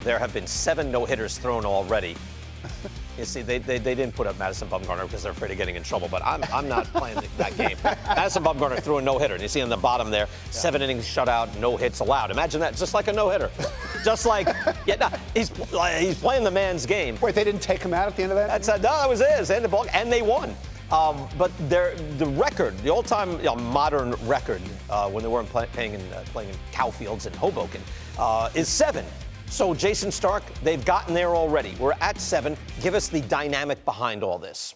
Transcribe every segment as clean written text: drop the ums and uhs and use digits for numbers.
There have been 7 no-hitters thrown already. You see, they didn't put up Madison Bumgarner because they're afraid of getting in trouble, but I'm not playing that game. Madison Bumgarner threw a no-hitter, and you see on the bottom there, 7 innings shutout, no hits allowed. Imagine that, just like a no-hitter. Just like, he's playing the man's game. Wait, they didn't take him out at the end of that? No, that was his, and they won. But the record, the all-time modern record, when they weren't playing in cow fields in Hoboken, is 7. So Jason Stark, they've gotten there already. We're at 7. Give us the dynamic behind all this.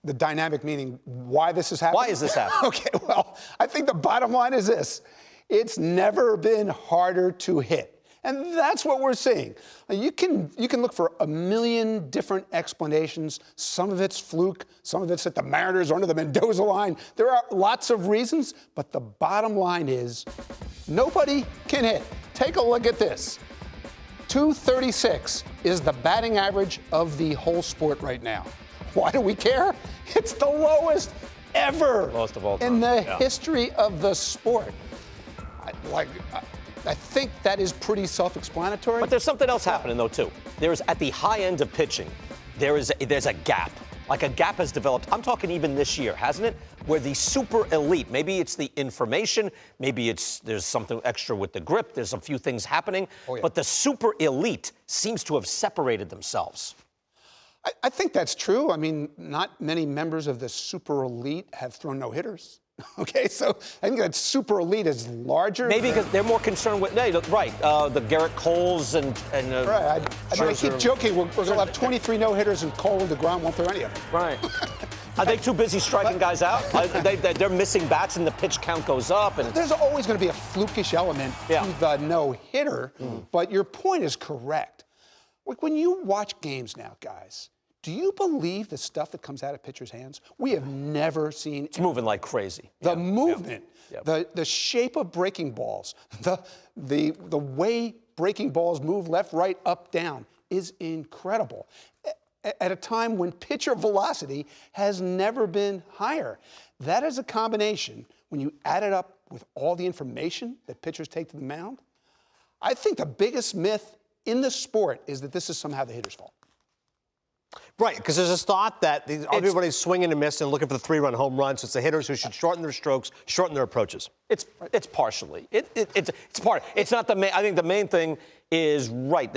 The dynamic meaning why this is happening? Why is this happening? Okay, well, I think the bottom line is this. It's never been harder to hit. And that's what we're seeing. You can look for a million different explanations. Some of it's fluke. Some of it's that the Mariners are under the Mendoza line. There are lots of reasons, but the bottom line is nobody can hit. Take a look at this. 236 is the batting average of the whole sport right now. Why do we care? It's the lowest ever Lowest of all time. in the history of the sport. I think that is pretty self-explanatory. But there's something else happening, though, too. There's, at the high end of pitching, there's a gap. Like a gap has developed, I'm talking even this year, hasn't it? Where the super elite, maybe it's the information, maybe there's something extra with the grip, there's a few things happening, but the super elite seems to have separated themselves. I think that's true. I mean, not many members of the super elite have thrown no-hitters. Okay, so I think that super elite is larger. Maybe because they're more concerned with, the Garrett Coles and right. I keep joking, we're going to have 23 no-hitters and Cole and DeGrom won't throw any of them. Right. Are they too busy striking guys out? They're missing bats and the pitch count goes up. And there's always going to be a flukish element to the no-hitter, but your point is correct. Like when you watch games now, guys, do you believe the stuff that comes out of pitchers' hands? We have never seen. It's moving like crazy. The movement, the shape of breaking balls, the way breaking balls move left, right, up, down is incredible. At a time when pitcher velocity has never been higher. That is a combination, when you add it up with all the information that pitchers take to the mound, I think the biggest myth in the sport is that this is somehow the hitter's fault. Right, because there's this thought that everybody's swinging and missing and looking for the 3-run home runs. So it's the hitters who should shorten their strokes, shorten their approaches. It's partially. It's part. It's not the main. I think the main thing is main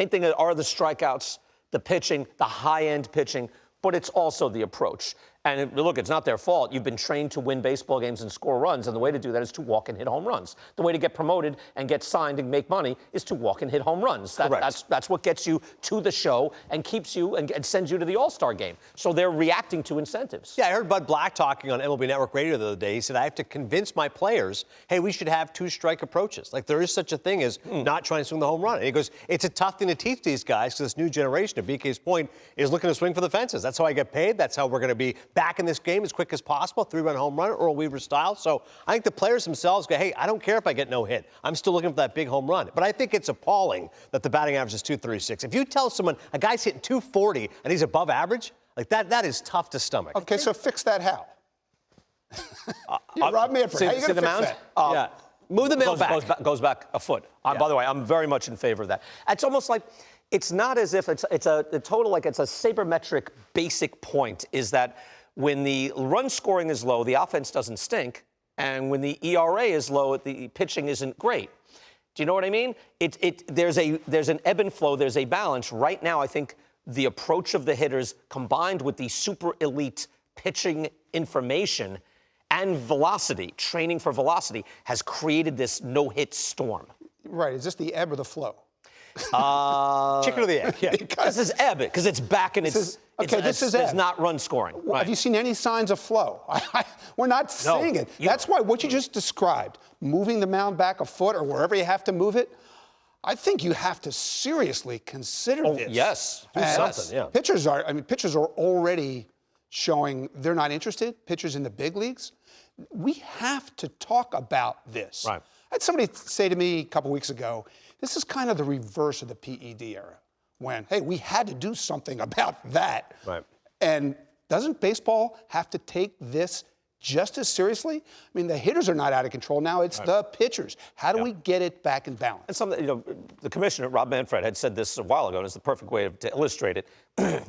thing are the strikeouts, the pitching, the high-end pitching, but it's also the approach. And look, it's not their fault. You've been trained to win baseball games and score runs, and the way to do that is to walk and hit home runs. The way to get promoted and get signed and make money is to walk and hit home runs. That's what gets you to the show and keeps you and sends you to the All-Star game. So they're reacting to incentives. Yeah, I heard Bud Black talking on MLB Network Radio the other day. He said, I have to convince my players, hey, we should have 2-strike approaches. Like there is such a thing as not trying to swing the home run. And he goes, it's a tough thing to teach these guys because this new generation, to BK's point, is looking to swing for the fences. That's how I get paid. That's how we're going to be back in this game as quick as possible, 3-run home run, Earl Weaver style. So I think the players themselves go, hey, I don't care if I get no hit. I'm still looking for that big home run. But I think it's appalling that the batting average is 236. If you tell someone a guy's hitting 240 and he's above average, like that is tough to stomach. Okay, so fix that how? Rob Manfred, how you going to fix that? Move the mail back. Goes back a foot. By the way, I'm very much in favor of that. It's almost like it's not as if it's a sabermetric basic point is that when the run scoring is low, the offense doesn't stink, and when the ERA is low, the pitching isn't great. Do you know what I mean? There's an ebb and flow. There's a balance. Right now, I think the approach of the hitters combined with the super elite pitching information and velocity, training for velocity, has created this no-hit storm. Right. Is this the ebb or the flow? Chicken or the egg? Yeah. This is ebb, because it's back and this is ebb. It's not run scoring. Well, have you seen any signs of flow? We're not seeing it. That's why what you just described, moving the mound back a foot or wherever you have to move it, I think you have to seriously consider this. Yes. Do something, yeah. Pitchers are already showing they're not interested. Pitchers in the big leagues. We have to talk about this. Right. I had somebody say to me a couple weeks ago, this is kind of the reverse of the PED era, when, hey, we had to do something about that. Right. And doesn't baseball have to take this just as seriously. I mean, the hitters are not out of control now. It's the pitchers. How do we get it back in balance? And something, the commissioner, Rob Manfred, had said this a while ago, and it's the perfect way to illustrate it.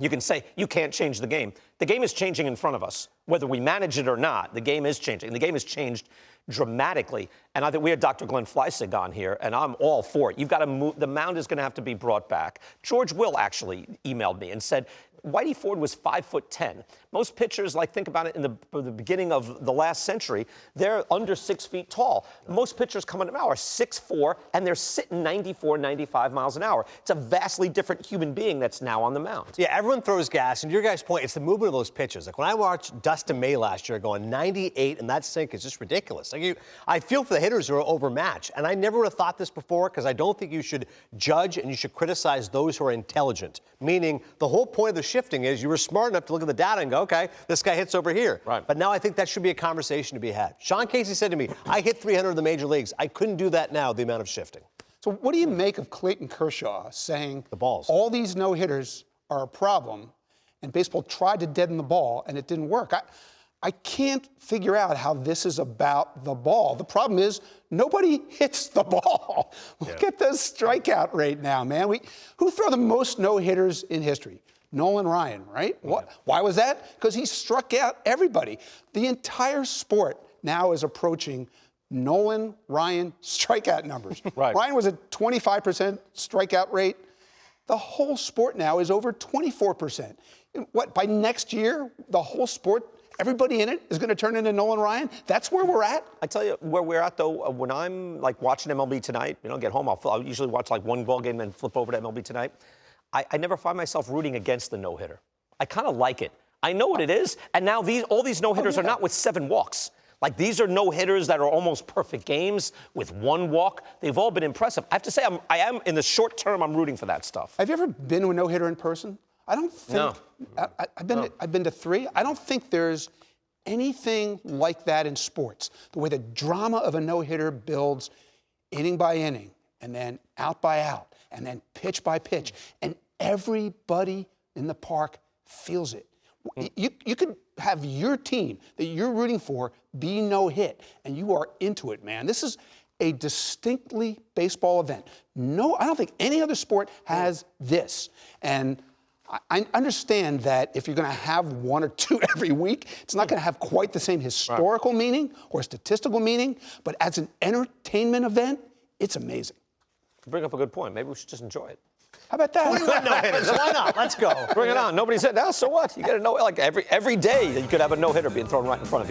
You can say you can't change the game. The game is changing in front of us. Whether we manage it or not, the game is changing. And the game has changed dramatically. And I think we had Dr. Glenn Fleissig on here, and I'm all for it. You've got to move. The mound is going to have to be brought back. George Will actually emailed me and said, Whitey Ford was 5'10". Most pitchers, like think about it in the beginning of the last century, they're under 6 feet tall. Most pitchers coming now are 6'4", and they're sitting 94, 95 miles an hour. It's a vastly different human being that's now on the mound. Yeah, everyone throws gas, and to your guys' point, it's the movement of those pitches. Like when I watched Dustin May last year going 98, and that sink is just ridiculous. Like I feel for the hitters who are overmatched, and I never would have thought this before because I don't think you should judge and you should criticize those who are intelligent. Meaning the whole point of the shifting is you were smart enough to look at the data and go, okay, this guy hits over here. Right. But now I think that should be a conversation to be had. Sean Casey said to me, I hit 300 in the major leagues. I couldn't do that now, the amount of shifting. So what do you make of Clayton Kershaw saying the balls, all these no-hitters are a problem, and baseball tried to deaden the ball, and it didn't work? I can't figure out how this is about the ball. The problem is nobody hits the ball. Look at the strikeout rate now, man. Who throw the most no-hitters in history? Nolan Ryan, right? Why was that? Because he struck out everybody. The entire sport now is approaching Nolan Ryan strikeout numbers. Right. Ryan was at 25% strikeout rate. The whole sport now is over 24%. By next year, the whole sport, everybody in it is going to turn into Nolan Ryan? That's where we're at? I tell you where we're at, though, when I'm like watching MLB Tonight, get home, I'll usually watch like one ball game and flip over to MLB Tonight. I never find myself rooting against the no-hitter. I kind of like it. I know what it is, and now all these no-hitters are not with 7 walks. Like, these are no-hitters that are almost perfect games with 1 walk. They've all been impressive. I have to say, I am in the short term, I'm rooting for that stuff. Have you ever been to a no-hitter in person? I don't think. No. I've been to 3. I don't think there's anything like that in sports. The way the drama of a no-hitter builds inning by inning, and then out by out, and then pitch by pitch, and everybody in the park feels it. You could have your team that you're rooting for be no hit, and you are into it, man. This is a distinctly baseball event. No, I don't think any other sport has this. And I understand that if you're going to have 1 or 2 every week, it's not going to have quite the same historical meaning or statistical meaning, but as an entertainment event, it's amazing. You bring up a good point. Maybe we should just enjoy it. How about that? 21 no-hitters. Why not? Let's go. Bring it on. Nobody said, so what? You got to know, like every day you could have a no-hitter being thrown right in front of you.